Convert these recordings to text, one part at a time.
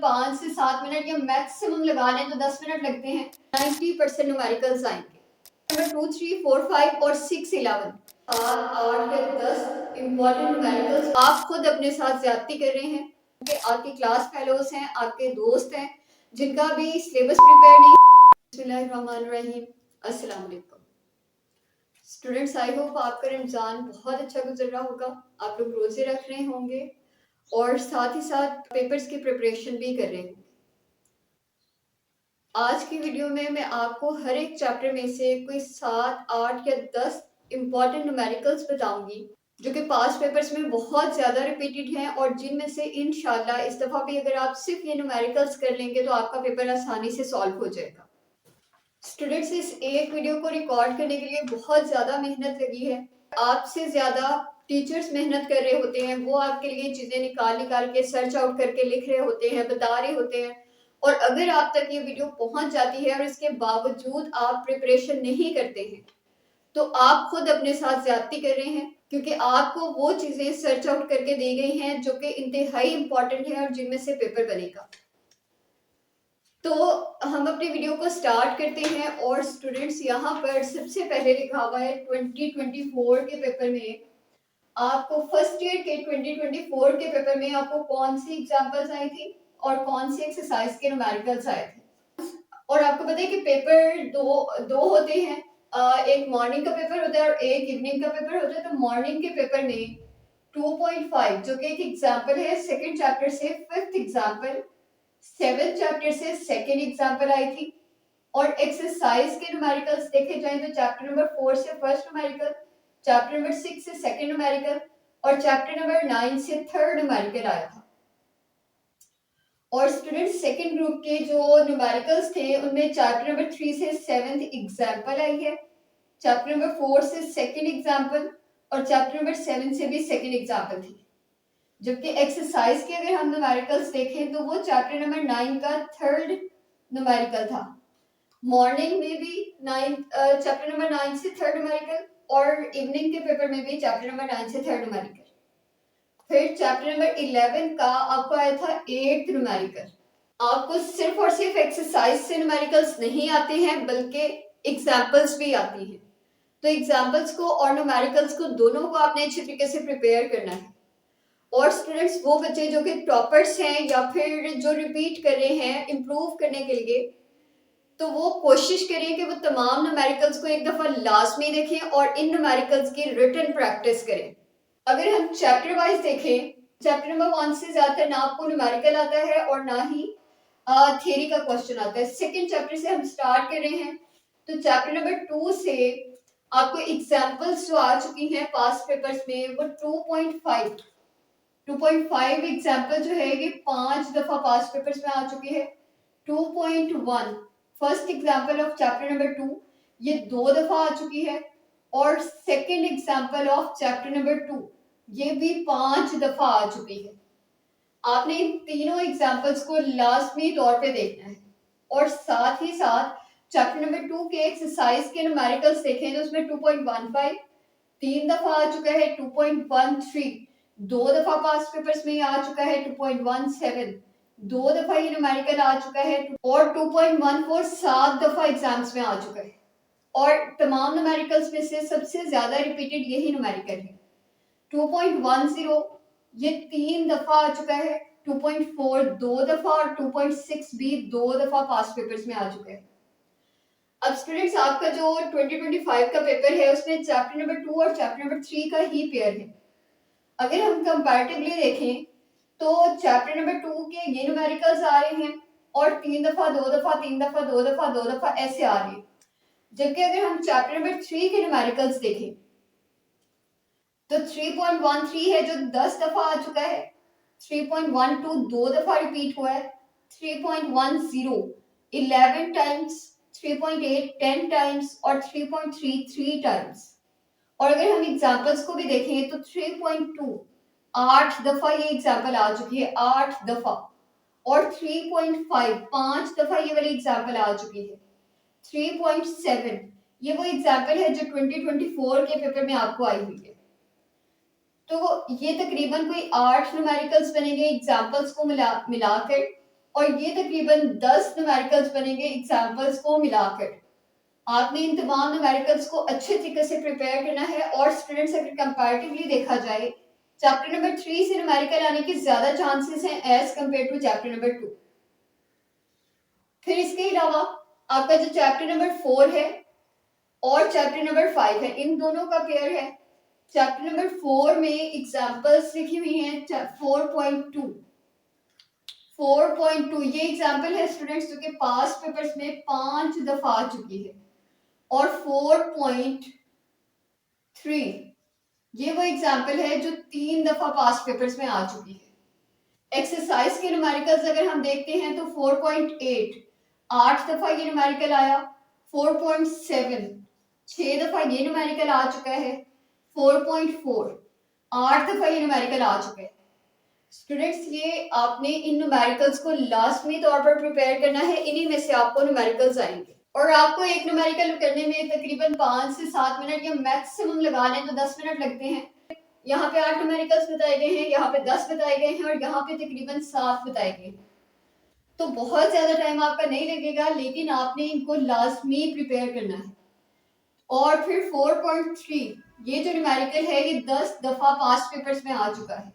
5 से 7 मिनट या मैक्सिमम लगा लें तो 10 मिनट लगते हैं। 90% न्यूमेरिकल्स आएंगे। नंबर 2, 3, 4, 5 और 6, 11, 7, 8 या 10 इम्पोर्टेंट न्यूमेरिकल्स आप खुद अपने साथ ज्यादती कर रहे हैं, क्योंकि आपकी क्लास फेलोज हैं, आपके दोस्त हैं जिनका भी सिलेबस प्रिपेयर नहीं। बिस्मिल्लाहिर्रहमानिर्रहीम, अस्सलाम वालेकुम स्टूडेंट्स। आई होप आपका रमज़ान बहुत अच्छा गुजर रहा होगा, आप लोग रोजे रख रहे होंगे और साथ ही साथ पेपर्स की प्रिपरेशन भी कर रहे होंगे। आज की वीडियो में मैं आपको हर एक चैप्टर में से कोई 7, 8 या 10 इम्पॉर्टेंट न्यूमेरिकल्स बताऊंगी जो कि पास पेपर्स में बहुत ज़्यादा रिपीटेड हैं और जिनमें से इंशाल्लाह इस दफ़ा भी अगर आप सिर्फ ये न्यूमेरिकल्स कर लेंगे तो आपका पेपर आसानी से सॉल्व हो जाएगा। स्टूडेंट्स, इस एक वीडियो को रिकॉर्ड करने के लिए बहुत ज़्यादा मेहनत लगी है। आपसे ज़्यादा टीचर्स मेहनत कर रहे होते हैं, वो आपके लिए चीज़ें निकाल निकाल के सर्च आउट करके लिख रहे होते हैं, बता रहे होते हैं। और अगर आप तक ये वीडियो पहुंच जाती है और इसके बावजूद आप प्रिपरेशन नहीं करते हैं तो आप खुद अपने साथ ज्यादती कर रहे हैं, क्योंकि आपको वो चीज़ें सर्च आउट करके दी गई हैं जो कि इंतहाई इंपॉर्टेंट है और जिनमें से पेपर बनेगा। तो हम अपनी वीडियो को स्टार्ट करते हैं और स्टूडेंट्स यहाँ पर सबसे पहले लिखा हुआ है 2024 के पेपर में आपको फर्स्ट ईयर के 2024 के पेपर में आपको कौन सी एग्जांपल्स आई थी और कौन सी एक्सरसाइज के न्यूमेरिकल्स आए थे। और आपको पता है कि पेपर दो होते हैं, एक मॉर्निंग का पेपर होता है और एक इवनिंग का पेपर होता है। तो मॉर्निंग के पेपर में 2.5 जो कि एक एग्जाम्पल है सेकेंड चैप्टर से फिफ्थ एग्जाम्पल, 7th चैप्टर से सेकेंड एग्जाम्पल आई थी। और एक्सरसाइज के न्यूमेरिकल्स देखे जाएं तो चैप्टर नंबर 4 से फर्स्ट न्यूमेरिकल, चैप्टर नंबर 6 से सेकेंड न्यूमेरिकल और चैप्टर नंबर 9 से थर्ड न्यूमेरिकल आया था। और स्टूडेंट सेकेंड ग्रुप के जो न्यूमेरिकल्स थे उनमें चैप्टर नंबर 3 से 7th एग्जाम्पल आई है, चैप्टर नंबर 4 से सेकेंड एग्जाम्पल और चैप्टर नंबर 7 से भी सेकेंड एग्जाम्पल थी। जबकि एक्सरसाइज के अगर हम न्यूमेरिकल्स देखें तो वो चैप्टर नंबर 9 का थर्ड न्यूमेरिकल था। मॉर्निंग में भी चैप्टर नंबर 9 से थर्ड न्यूमेरिकल और इवनिंग के पेपर में भी चैप्टर नंबर 9 से थर्ड न्यूमेरिकल। फिर चैप्टर नंबर 11 का आपको आया था 8th न्यूमेरिकल। आपको सिर्फ और सिर्फ एक्सरसाइज से न्यूमेरिकल्स नहीं आते हैं बल्कि एग्जाम्पल्स भी आती हैं। तो एग्जाम्पल्स को और न्यूमेरिकल्स को दोनों को आपने अच्छी तरीके से प्रिपेयर करना है। और स्टूडेंट्स, वो बच्चे जो कि टॉपर्स हैं या फिर जो रिपीट कर रहे हैं इम्प्रूव करने के लिए, तो वो कोशिश करें कि वो तमाम न्यूमेरिकल्स को एक दफ़ा लाजमी देखें और इन न्यूमेरिकल्स की रिटन प्रैक्टिस करें। अगर हम चैप्टर वाइज देखें, चैप्टर नंबर 1 से ज़्यादातर ना आपको न्यूमेरिकल आता है और ना ही थियरी का क्वेश्चन आता है। सेकेंड चैप्टर से हम स्टार्ट कर रहे हैं तो चैप्टर नंबर 2 से आपको एग्जाम्पल्स जो आ चुकी हैं पास्ट पेपर्स में वो 2.5 एग्जाम्पल जो है ये 5 दफा पास्ट पेपर्स में आ चुकी है। 2.1 first example of chapter number 2 ये 2 दफा आ चुकी है और second example of chapter number 2 ये भी 5 दफा आ चुकी है। आपने इन तीनों एग्जाम्पल्स को लाजमी तौर पे देखना है। और साथ ही साथ चैप्टर नंबर 2 के एक्सरसाइज के न्यूमेरिकल्स देखें तो उसमें 2.15 3 दफा आ चुका है, 2.13 2 दफा पास्ट पेपर्स में आ चुका है, 2.17 2 दफा ये न्यूमेरिकल आ चुका है और 2.14 7 दफा एग्जाम्स में आ चुका है। और तमाम न्यूमेरिकल्स में से सबसे ज्यादा रिपीटेड यही न्यूमेरिकल है। 2.10 ये 3 दफा आ चुका है, 2.4 2 दफा और 2.6 भी 2 दफा पास्ट पेपर्स में आ चुका है। अब स्टूडेंट्स, आपका जो 2025 का पेपर है उसमें चैप्टर नंबर 2 और चैप्टर नंबर 3 का ही पेयर है। अगर हम कंपैरेटिवली देखें तो चैप्टर नंबर 2 के ये न्यूमेरिकल्स आ रहे हैं और 3 दफा 2 दफा 3 दफा 2 दफा 2 दफा ऐसे आ रहे हैं। जबकि अगर हम चैप्टर नंबर 3 के न्यूमेरिकल्स देखें तो 3.13 है जो 10 दफा आ चुका है, 3.12 2 दफा रिपीट हुआ है, 3.10 11 टाइम्स, 3.8 10 टाइम्स और 3.33 टाइम्स। और अगर हम एग्जाम्पल्स को भी देखें तो 3.2 8 दफा ये एग्जाम्पल आ चुकी है, 8 दफा। और 3.5 5 दफा ये वाली एग्जाम्पल आ चुकी है। 3.7 ये वो एग्जाम्पल है जो 2024 के पेपर में आपको आई हुई है। तो ये तकरीबन कोई 8 न्यूमेरिकल्स बनेंगे एग्जाम्पल्स को मिलाकर और ये तकरीबन 10 न्यूमेरिकल्स बनेंगे एग्जाम्पल्स को मिलाकर। आपने इन तमाम न्यूमेरिकल्स को अच्छे तरीके से प्रिपेयर करना है। और स्टूडेंट्स, अगर कंपैरेटिवली देखा जाए, चैप्टर नंबर 3 से न्यूमेरिकल आने के ज्यादा चांसेस हैं as compare to chapter number 2। फिर इसके अलावा आपका जो चैप्टर नंबर 4 है और चैप्टर नंबर 5 है, इन दोनों का पेयर है। चैप्टर नंबर 4 में एग्जाम्पल्स लिखी हुई हैं 4.2। 4.2 ये एग्जाम्पल है स्टूडेंट्स जो कि पास पेपर्स में 5 दफा आ चुकी है। और 4.3 ये वो एग्जाम्पल है जो 3 दफा पास पेपर्स में आ चुकी है। एक्सरसाइज के न्यूमेरिकल्स अगर हम देखते हैं तो 4.8 8 दफा ये न्यूमेरिकल आया। 4.7 6 दफा ये न्यूमेरिकल आ चुका है। 4.4 8 दफा ये न्यूमेरिकल आ चुका है। स्टूडेंट्स, ये आपने इन न्यूमेरिकल्स को लाजमी तौर पर प्रिपेयर करना है। इन्हीं में से आपको न्यूमेरिकल्स आएंगे और आपको एक न्यूमेरिकल करने में तकरीबन 5 से 7 मिनट या मैक्सिमम लगा लें तो 10 मिनट लगते हैं। यहाँ पे 8 न्यूमेरिकल्स बताए गए हैं, यहाँ पे 10 बताए गए हैं और यहाँ पे तकरीबन 7 बताए गए हैं। तो बहुत ज्यादा टाइम आपका नहीं लगेगा, लेकिन आपने इनको लाजमी प्रिपेयर करना है। और फिर 4.3 ये जो न्यूमेरिकल है ये 10 दफा पास्ट पेपर्स में आ चुका है।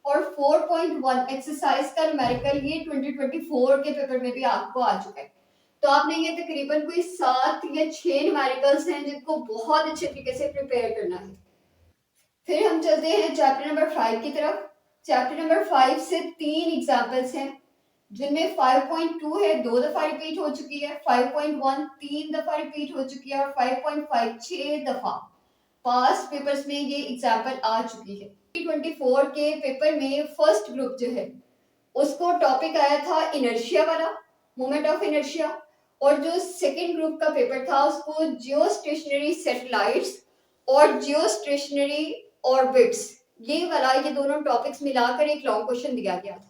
और 4.1 एक्सरसाइज का न्यूमेरिकल ये 2024 के पेपर में भी आपको आ चुका है। तो आपने ये तकरीबन कोई 7 या 6 न्यूमेरिकल्स हैं जिनको बहुत अच्छे तरीके से प्रिपेयर करना है। फिर हम चलते हैं चैप्टर नंबर 5 की तरफ। चैप्टर नंबर 5 से 3 एग्जाम्पल्स हैं जिनमें 5.2 है 2 दफा रिपीट हो चुकी है, 5.1 3 दफा रिपीट हो चुकी है और 5.5 6 दफा पास पेपर्स में ये एग्जाम्पल आ चुकी है। 2024 के पेपर में फर्स्ट ग्रुप जो है उसको टॉपिक आया था इनर्शिया वाला, मोमेंट ऑफ इनर्शिया। और जो सेकेंड ग्रुप का पेपर था उसको जियो स्टेशनरी सैटेलाइट्स और जियो स्टेशनरी ऑर्बिट्स, ये वाला, ये दोनों टॉपिक्स मिलाकर एक लॉन्ग क्वेश्चन दिया गया था।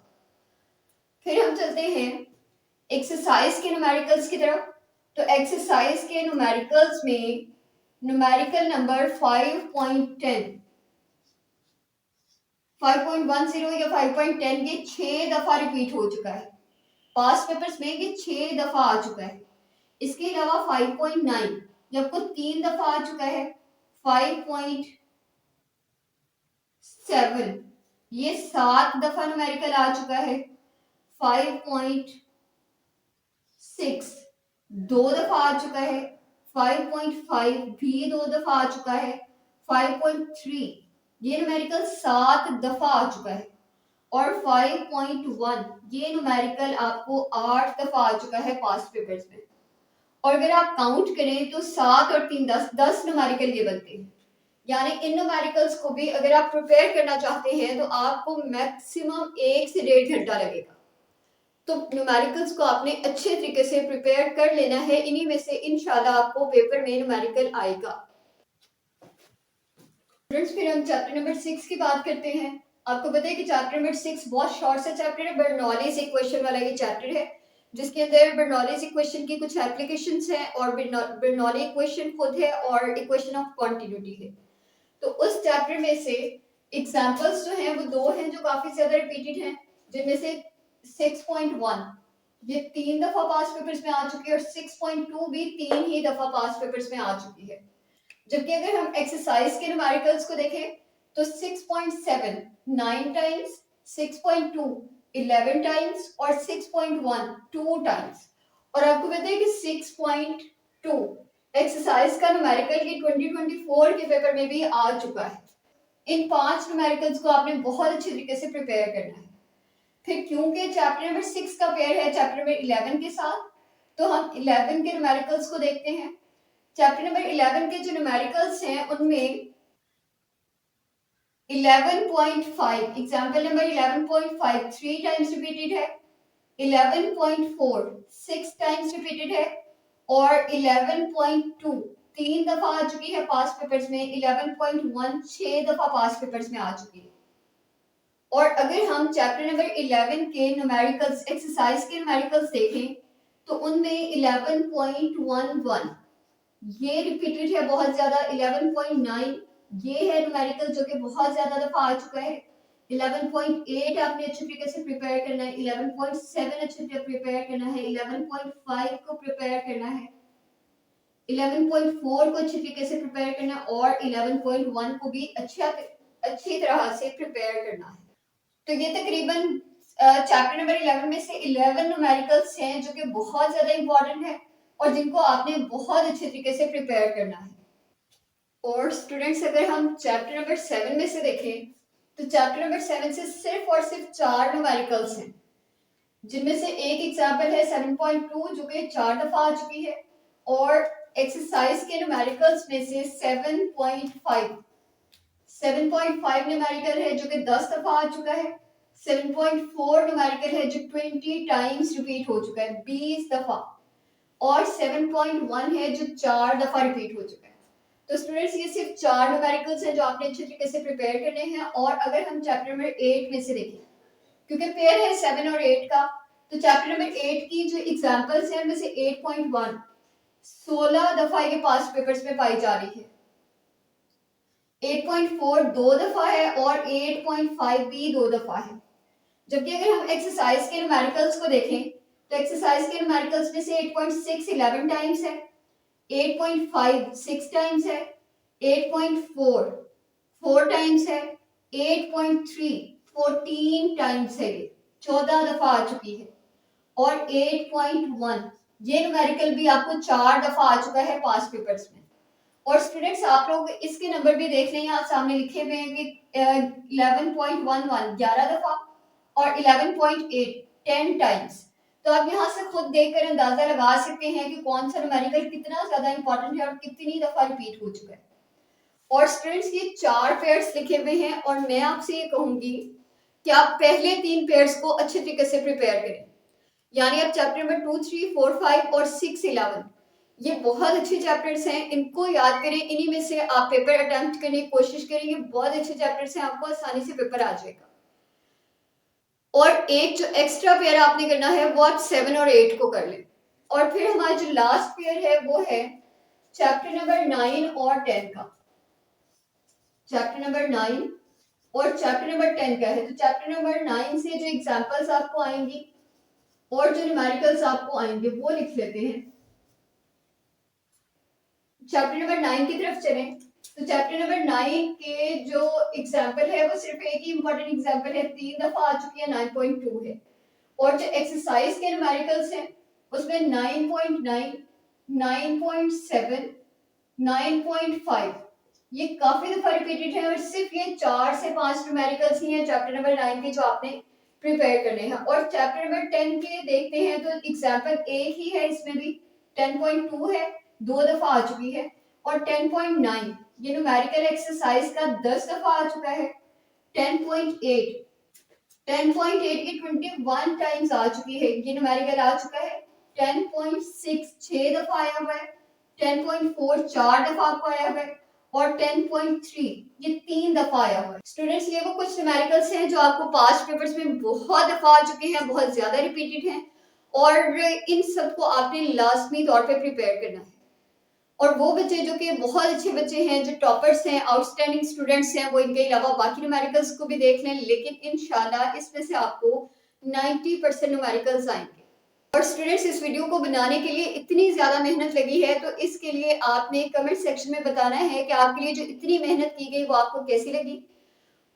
फिर हम चलते हैं एक्सरसाइज के न्यूमेरिकल्स की तरफ। तो एक्सरसाइज के न्यूमेरिकल्स में न्यूमेरिकल नंबर 5.10 5.10 या 5.10 ये 6 दफा रिपीट हो चुका है। पास्ट पेपर्स में ये 6 दफा आ चुका है। इसके अलावा 5.9 ये आपको 3 दफा आ चुका है। 5.7 ये 7 दफा न्यूमेरिकल आ चुका है। 5.6 2 दफा आ चुका है। 5.5 भी 2 दफा आ चुका है। 5.3 ये न्यूमेरिकल 7 दफा आ चुका है। और 5.1 ये न्यूमेरिकल आपको 8 दफा आ चुका है पास्ट पेपर्स में। और अगर आप काउंट करें तो 7 और 3 10 न्यूमेरिकल ये बनते हैं। यानी इन न्यूमेरिकल्स को भी अगर आप प्रिपेयर करना चाहते हैं तो आपको मैक्सिमम 1 से 1.5 घंटा लगेगा। तो न्यूमेरिकल्स को आपने अच्छे तरीके से प्रिपेयर कर लेना है। इन्हीं में से इंशाल्लाह आपको पेपर में न्यूमेरिकल आएगा। फ्रेंड्स, फिर हम चैप्टर नंबर 6 की बात करते हैं। आपको पता है कि चैप्टर नंबर 6 बहुत शॉर्ट सा चैप्टर है। बर्नौलीज इक्वेशन वाला ये चैप्टर है जिसके अंदर बर्नौलीज इक्वेशन की कुछ एप्लीकेशंस हैं और बर्नौली इक्वेशन खुद है और इक्वेशन ऑफ कॉन्टिन्यूटी है। तो उस चैप्टर में से एग्जाम्पल्स जो हैं वो 2 हैं जो काफी ज्यादा रिपीटेड हैं, जिनमें से 6.1 ये 3 दफा पास पेपर्स में आ चुकी है और 6.2 भी 3 ही दफा पास पेपर्स में आ चुकी है। जबकि अगर हम एक्सरसाइज के न्यूमेरिकल्स को देखें तो 6.7 9 टाइम्स, 6.2 11 टाइम्स और 6.1 2 टाइम्स। और आपको पता है कि 6.2 एक्सरसाइज का न्यूमेरिकल ये 2024 के पेपर में भी आ चुका है। इन 5 न्यूमेरिकल्स को आपने बहुत अच्छे तरीके से प्रिपेयर करना है। फिर क्योंकि चैप्टर नंबर 6 का पेयर है चैप्टर नंबर 11 के साथ, तो हम 11 के न्यूमेरिकल्स को देखते हैं। चैप्टर नंबर 11 के जो न्यूमेरिकल्स हैं उनमें 11.5 एग्जाम्पल नंबर 11.5 3 टाइम्स रिपीटेड है। 11.4 6 टाइम्स रिपीटेड है और 11.2 3 दफा आ चुकी है पास्ट पेपर्स में। 11.1 6 दफा पास्ट पेपर्स में आ चुकी है। और अगर हम चैप्टर नंबर 11 के न्यूमेरिकल्स एक्सरसाइज के न्यूमेरिकल्स देखें तो उनमें 11.11 ये रिपीटेड है बहुत ज्यादा। 11.9 ये है न्यूमेरिकल जो कि बहुत ज्यादा दफा आ चुका है। 11.8 आपने अच्छे तरीके से प्रिपेयर करना है, 11.7 अच्छे से प्रिपेयर करना है, 11.5 को प्रिपेयर करना है, 11.4 को अच्छे तरीके से प्रिपेयर करना है और 11.1 को भी अच्छी तरह से प्रिपेयर करना है। तो ये तकरीबन चैप्टर नंबर 11 में से 11 न्यूमेरिकल्स हैं जो कि बहुत ज्यादा इंपॉर्टेंट है और जिनको आपने बहुत अच्छे तरीके से प्रिपेयर करना है। और स्टूडेंट्स अगर हम चैप्टर नंबर 7 में से देखें तो चैप्टर नंबर 7 से सिर्फ और सिर्फ 4 न्यूमेरिकल्स हैं, जिनमें से एक एग्जाम्पल है 7.2 जो कि 4 दफा आ चुकी है और एक्सरसाइज के न्यूमेरिकल्स में से 7.5 न्यूमेरिकल है जो कि 10 दफा आ चुका है, 7.4 न्यूमेरिकल है जो 20 टाइम्स रिपीट हो चुका है, 20 दफा, और 7.1 है जो 4 दफा रिपीट हो चुका है। तो स्टूडेंट्स ये सिर्फ 4 न्यूमेरिकल्स हैं जो आपने अच्छे तरीके से प्रिपेयर करने हैं। और अगर हम चैप्टर नंबर 8 में से देखें, क्योंकि पेयर है 7 और 8 का, तो चैप्टर नंबर 8 की जो एग्जांपल्स हैं उनमें से 8.1 16 दफा ये पास्ट पेपर्स में पाई जा रही है, 8.4 2 दफा है और 8.5 भी 2 दफा है। जबकि अगर हम एक्सरसाइज के न्यूमेरिकल्स को देखें तो एक्सरसाइज के न्यूमेरिकल्स में से 8.6 11 टाइम्स है, 8.5 6 टाइम्स है, 8.4 4 टाइम्स है, 8.3 14 टाइम्स है, ये 14 दफा आ चुकी है, और 8.1 ये न्यूमेरिकल भी आपको 4 दफा आ चुका है पास्ट पेपर्स में। और स्टूडेंट्स आप लोग इसके नंबर भी देख लें, यहाँ सामने लिखे हुए हैं कि 11.11 11 दफा और 11.8 10 टाइम्स। तो आप यहाँ से खुद देखकर अंदाजा लगा सकते हैं कि कौन सा न्यूमेरिकल कितना ज्यादा इंपॉर्टेंट है और कितनी दफा रिपीट हो चुका है। और स्टूडेंट्स ये 4 पेयर्स लिखे हुए हैं और मैं आपसे ये कहूंगी कि आप पहले 3 पेयर्स को अच्छे तरीके से प्रिपेयर करें, यानी आप चैप्टर नंबर 2 3 4 5 और 6 11 ये बहुत अच्छे चैप्टर्स हैं, इनको याद करें, इन्हीं में से आप पेपर अटेम्प्ट करने की कोशिश करेंगे, बहुत अच्छे चैप्टर्स हैं, आपको आसानी से पेपर आ जाएगा। और एक जो एक्स्ट्रा पेयर आपने करना है वो आप 7 और 8 को कर लें। और फिर हमारा जो लास्ट पेयर है वो है चैप्टर नंबर 9 और 10 का, चैप्टर नंबर 9 और चैप्टर नंबर 10 का है। तो चैप्टर नंबर 9 से जो एग्जांपल्स आपको आएंगी और जो न्यूमेरिकल्स आपको आएंगे वो लिख लेते हैं। चैप्टर नंबर 9 की तरफ चलें तो चैप्टर नंबर 9 के जो एग्जाम्पल है वो सिर्फ एक ही इंपॉर्टेंट एग्जाम्पल है, 3 दफा आ चुकी है, 9.2 है। और जो एक्सरसाइज के न्यूमेरिकल्स हैं उसमें 9.9 9.7 9.5 ये काफी दफा रिपीटेड है और सिर्फ ये 4 से 5 न्यूमेरिकल्स ही हैं चैप्टर नंबर 9 के जो आपने प्रिपेयर करने हैं। और चैप्टर नंबर 10 के देखते हैं तो एग्जाम्पल एक ही है, इसमें भी 10.2 है, 2 दफा आ चुकी है, और 10.9 ये न्यूमेरिकल एक्सरसाइज का 10 दफा आ चुका है, 10.8 ये 21 टाइम्स आ चुकी है, ये न्यूमेरिकल आ चुका है, 10.6 6 दफा आया हुआ है, 10.4 4 दफा आपको आया हुआ है, और 10.3 ये 3 दफा आया हुआ है। स्टूडेंट्स ये वो कुछ न्यूमेरिकल्स हैं जो आपको पास्ट पेपर्स में बहुत दफा आ चुके हैं, बहुत ज्यादा रिपीटेड हैं, और इन सबको आपने लाजमी तौर पे प्रिपेयर करना है। और वो बच्चे जो कि बहुत अच्छे बच्चे हैं, जो टॉपर्स हैं, आउटस्टैंडिंग स्टूडेंट्स हैं, वो इनके अलावा बाकी न्यूमेरिकल्स को भी देख लें, लेकिन इंशाल्लाह इसमें से आपको 90% न्यूमेरिकल्स आएंगे। और स्टूडेंट्स इस वीडियो को बनाने के लिए इतनी ज्यादा मेहनत लगी है, तो इसके लिए आपने कमेंट सेक्शन में बताना है कि आपके लिए जो इतनी मेहनत की गई वो आपको कैसी लगी।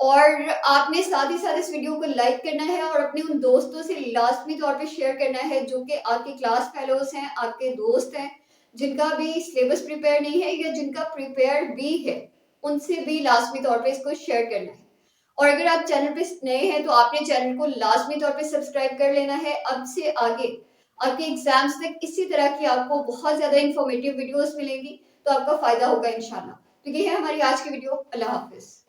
और आपने साथ ही साथ इस वीडियो को लाइक करना है और अपने उन दोस्तों से लाजमी तौर पे शेयर करना है जो कि आपके क्लास फेलोज हैं, आपके दोस्त हैं, जिनका भी सिलेबस प्रिपेयर नहीं है या जिनका प्रिपेयर भी है, उनसे भी लाजमी तौर पे इसको शेयर करना है। और अगर आप चैनल पे नए हैं तो आपने चैनल को लाजमी तौर पे सब्सक्राइब कर लेना है। अब से आगे आपके एग्जाम्स तक इसी तरह की आपको बहुत ज्यादा इंफॉर्मेटिव वीडियोस मिलेंगी, तो आपका फायदा होगा इंशाल्लाह। तो ये है हमारी आज की वीडियो। अल्लाह हाफिज।